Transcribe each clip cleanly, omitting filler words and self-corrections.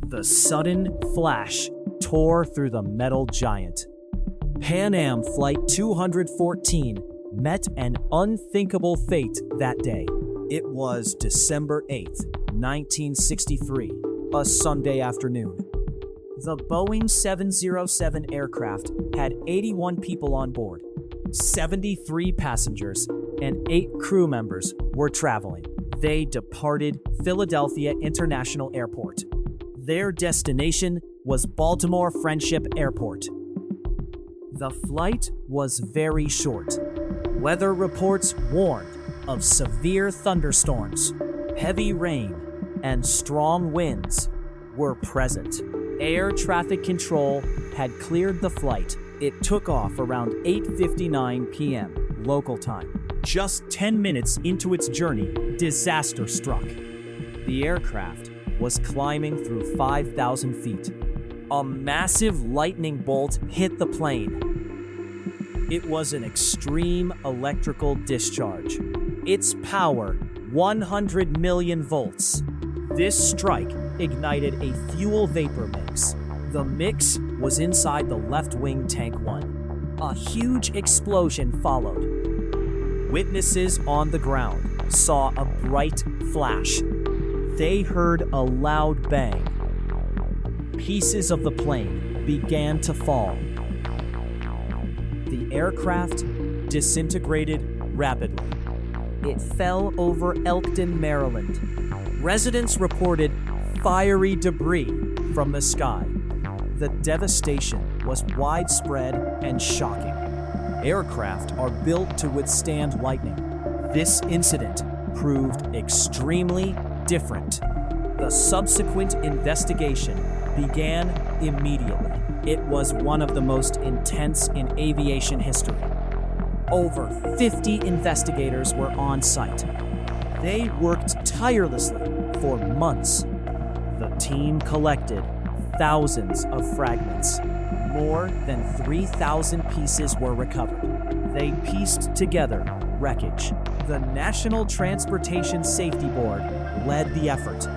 The sudden flash tore through the metal giant. Pan Am Flight 214 met an unthinkable fate that day. It was December 8th, 1963, a Sunday afternoon. The Boeing 707 aircraft had 81 people on board. 73 passengers and 8 crew members were traveling. They departed Philadelphia International Airport. Their destination was Baltimore Friendship Airport. The flight was very short. Weather reports warned of severe thunderstorms, heavy rain, and strong winds were present. Air traffic control had cleared the flight. It took off around 8:59 p.m. local time. Just 10 minutes into its journey, disaster struck. The aircraft was climbing through 5,000 feet. A massive lightning bolt hit the plane. It was an extreme electrical discharge. Its power, 100 million volts. This strike ignited a fuel vapor mix. The mix was inside the left wing tank 1. A huge explosion followed. Witnesses on the ground saw a bright flash. They heard a loud bang. Pieces of the plane began to fall. The aircraft disintegrated rapidly. It fell over Elkton, Maryland. Residents reported fiery debris from the sky. The devastation was widespread and shocking. Aircraft are built to withstand lightning. This incident proved extremely different. The subsequent investigation began immediately. It was one of the most intense in aviation history. Over 50 investigators were on site. They worked tirelessly for months. The team collected thousands of fragments. More than 3,000 pieces were recovered. They pieced together wreckage. The National Transportation Safety Board led the effort.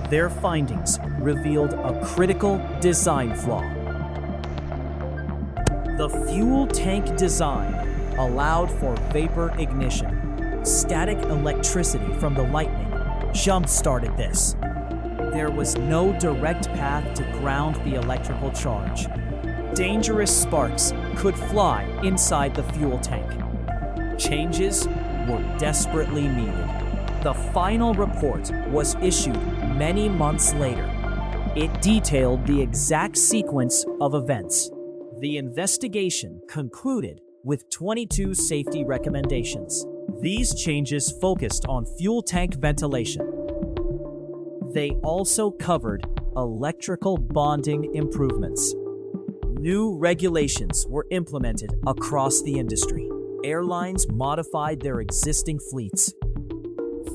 Their findings revealed a critical design flaw. The fuel tank design allowed for vapor ignition. Static electricity from the lightning jump-started this. There was no direct path to ground the electrical charge. Dangerous sparks could fly inside the fuel tank. Changes were desperately needed. The final report was issued many months later. It detailed the exact sequence of events. The investigation concluded with 22 safety recommendations. These changes focused on fuel tank ventilation. They also covered electrical bonding improvements. New regulations were implemented across the industry. Airlines modified their existing fleets.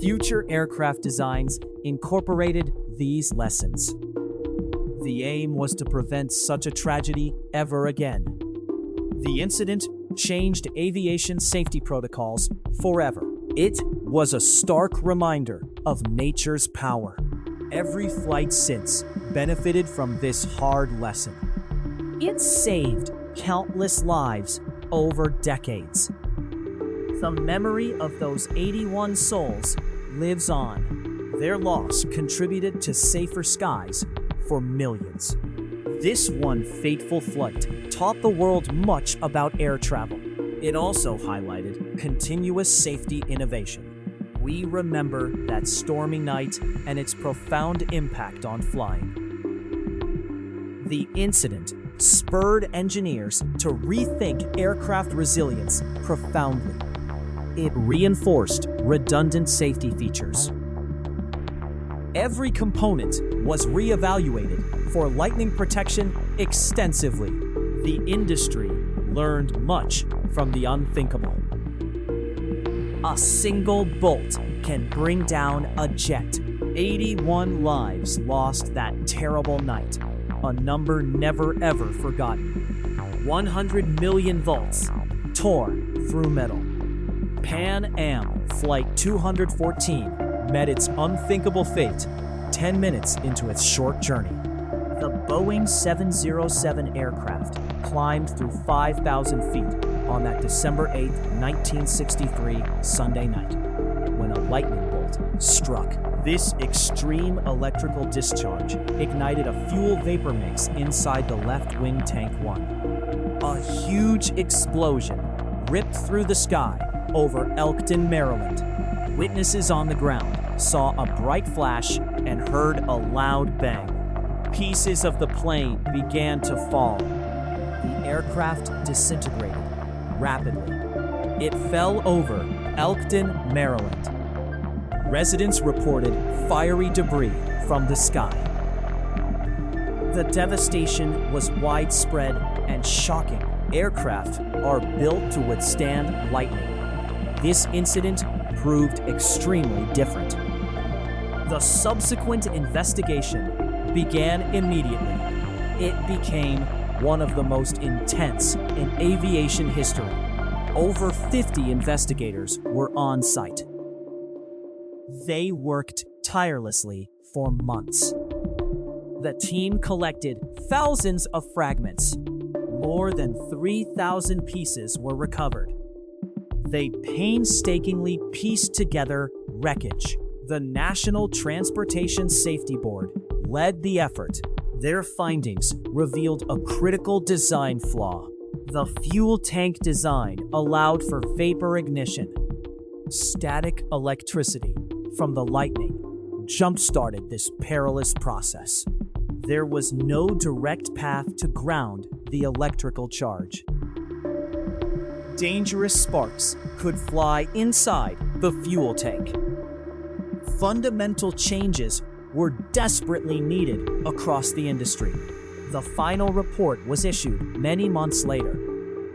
Future aircraft designs incorporated these lessons. The aim was to prevent such a tragedy ever again. The incident changed aviation safety protocols forever. It was a stark reminder of nature's power. Every flight since benefited from this hard lesson. It saved countless lives over decades. The memory of those 81 souls lives on. Their loss contributed to safer skies for millions. This one fateful flight taught the world much about air travel. It also highlighted continuous safety innovation. We remember that stormy night and its profound impact on flying. The incident spurred engineers to rethink aircraft resilience profoundly. It reinforced redundant safety features. Every component was reevaluated for lightning protection extensively. The industry learned much from the unthinkable. A single bolt can bring down a jet. 81 lives lost that terrible night, a number never ever forgotten. 100 million volts tore through metal. Pan Am Flight 214 met its unthinkable fate 10 minutes into its short journey. Boeing 707 aircraft climbed through 5,000 feet on that December 8, 1963 Sunday night, when a lightning bolt struck. This extreme electrical discharge ignited a fuel vapor mix inside the left wing tank 1. A huge explosion ripped through the sky over Elkton, Maryland. Witnesses on the ground saw a bright flash and heard a loud bang. Pieces of the plane began to fall. The aircraft disintegrated rapidly. It fell over Elkton, Maryland. Residents reported fiery debris from the sky. The devastation was widespread and shocking. Aircraft are built to withstand lightning. This incident proved extremely different. The subsequent investigation began immediately. It became one of the most intense in aviation history. Over 50 investigators were on site. They worked tirelessly for months. The team collected thousands of fragments. More than 3,000 pieces were recovered. They painstakingly pieced together wreckage. The National Transportation Safety Board led the effort. Their findings revealed a critical design flaw. The fuel tank design allowed for vapor ignition. Static electricity from the lightning jump-started this perilous process. There was no direct path to ground the electrical charge. Dangerous sparks could fly inside the fuel tank. Fundamental changes were desperately needed across the industry. The final report was issued many months later.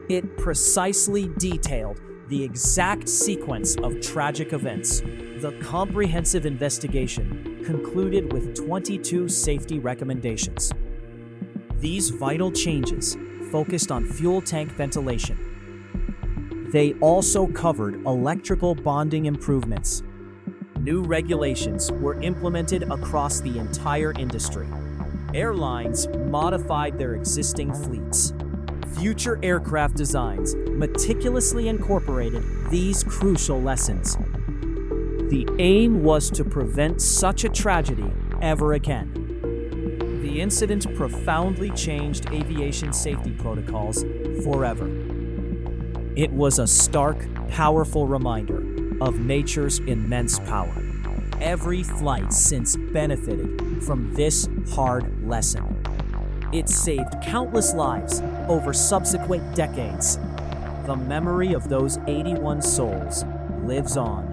It precisely detailed the exact sequence of tragic events. The comprehensive investigation concluded with 22 safety recommendations. These vital changes focused on fuel tank ventilation. They also covered electrical bonding improvements. New regulations were implemented across the entire industry. Airlines modified their existing fleets. Future aircraft designs meticulously incorporated these crucial lessons. The aim was to prevent such a tragedy ever again. The incident profoundly changed aviation safety protocols forever. It was a stark, powerful reminder of nature's immense power. Every flight since benefited from this hard lesson. It saved countless lives over subsequent decades. The memory of those 81 souls lives on.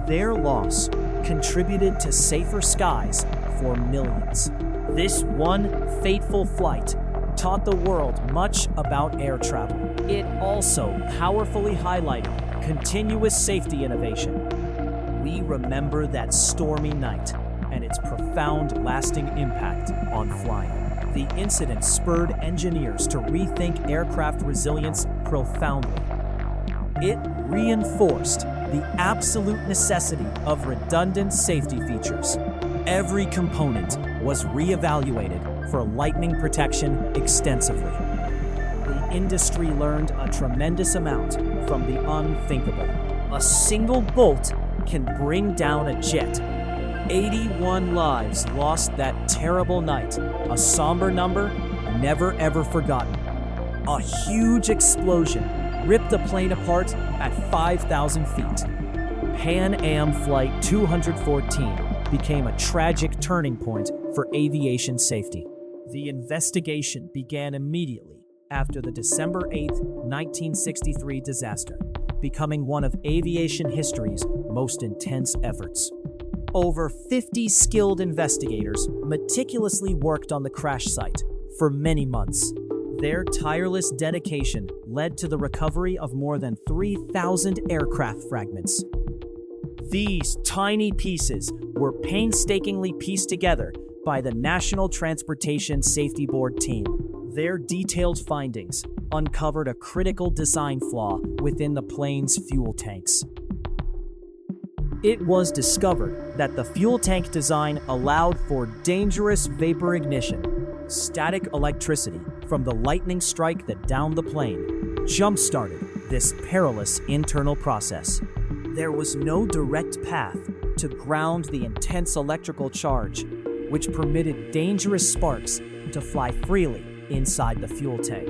Their loss contributed to safer skies for millions. This one fateful flight taught the world much about air travel. It also powerfully highlighted continuous safety innovation. We remember that stormy night and its profound, lasting impact on flying. The incident spurred engineers to rethink aircraft resilience profoundly. It reinforced the absolute necessity of redundant safety features. Every component was reevaluated for lightning protection extensively. The industry learned a tremendous amount from the unthinkable. A single bolt can bring down a jet. 81 lives lost that terrible night, a somber number never ever forgotten. A huge explosion ripped the plane apart at 5,000 feet. Pan Am Flight 214 became a tragic turning point for aviation safety. The investigation began immediately after the December 8, 1963 disaster, becoming one of aviation history's most intense efforts. Over 50 skilled investigators meticulously worked on the crash site for many months. Their tireless dedication led to the recovery of more than 3,000 aircraft fragments. These tiny pieces were painstakingly pieced together by the National Transportation Safety Board team. Their detailed findings uncovered a critical design flaw within the plane's fuel tanks. It was discovered that the fuel tank design allowed for dangerous vapor ignition. Static electricity from the lightning strike that downed the plane jump-started this perilous internal process. There was no direct path to ground the intense electrical charge, which permitted dangerous sparks to fly freely inside the fuel tank.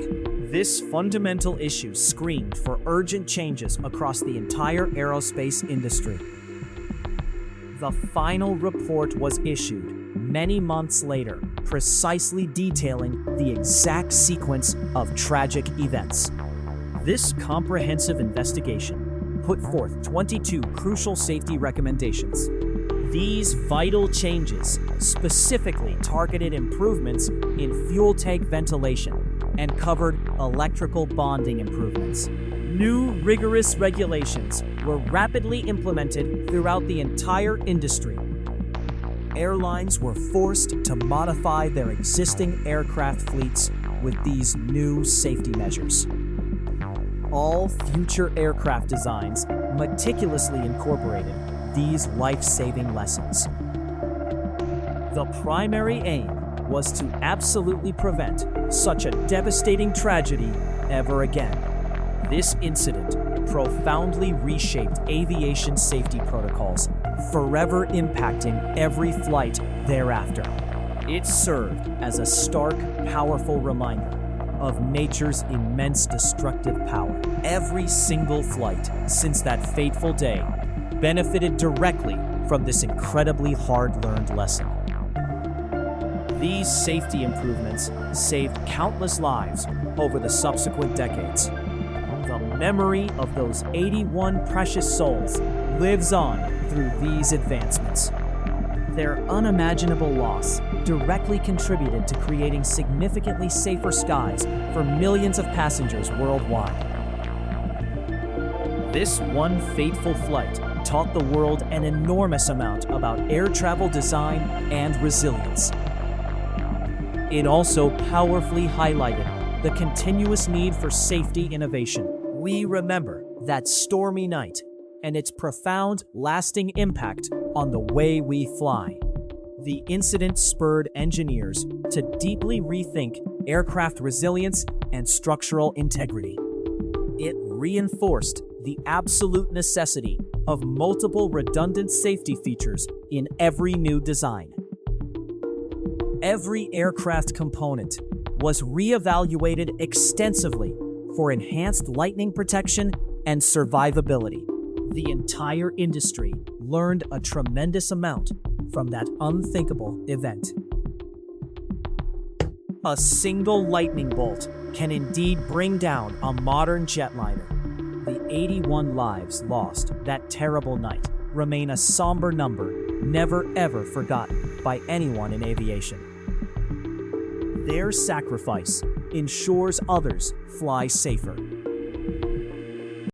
This fundamental issue screamed for urgent changes across the entire aerospace industry. The final report was issued many months later, precisely detailing the exact sequence of tragic events. This comprehensive investigation put forth 22 crucial safety recommendations. These vital changes specifically targeted improvements in fuel tank ventilation and covered electrical bonding improvements. New rigorous regulations were rapidly implemented throughout the entire industry. Airlines were forced to modify their existing aircraft fleets with these new safety measures. All future aircraft designs meticulously incorporated these life-saving lessons. The primary aim was to absolutely prevent such a devastating tragedy ever again. This incident profoundly reshaped aviation safety protocols, forever impacting every flight thereafter. It served as a stark, powerful reminder of nature's immense destructive power. Every single flight since that fateful day benefited directly from this incredibly hard-learned lesson. These safety improvements saved countless lives over the subsequent decades. The memory of those 81 precious souls lives on through these advancements. Their unimaginable loss directly contributed to creating significantly safer skies for millions of passengers worldwide. This one fateful flight taught the world an enormous amount about air travel design and resilience. It also powerfully highlighted the continuous need for safety innovation. We remember that stormy night and its profound, lasting impact on the way we fly. The incident spurred engineers to deeply rethink aircraft resilience and structural integrity. It reinforced the absolute necessity of multiple redundant safety features in every new design. Every aircraft component was reevaluated extensively for enhanced lightning protection and survivability. The entire industry learned a tremendous amount from that unthinkable event. A single lightning bolt can indeed bring down a modern jetliner. The 81 lives lost that terrible night remain a somber number never ever forgotten by anyone in aviation. Their sacrifice ensures others fly safer.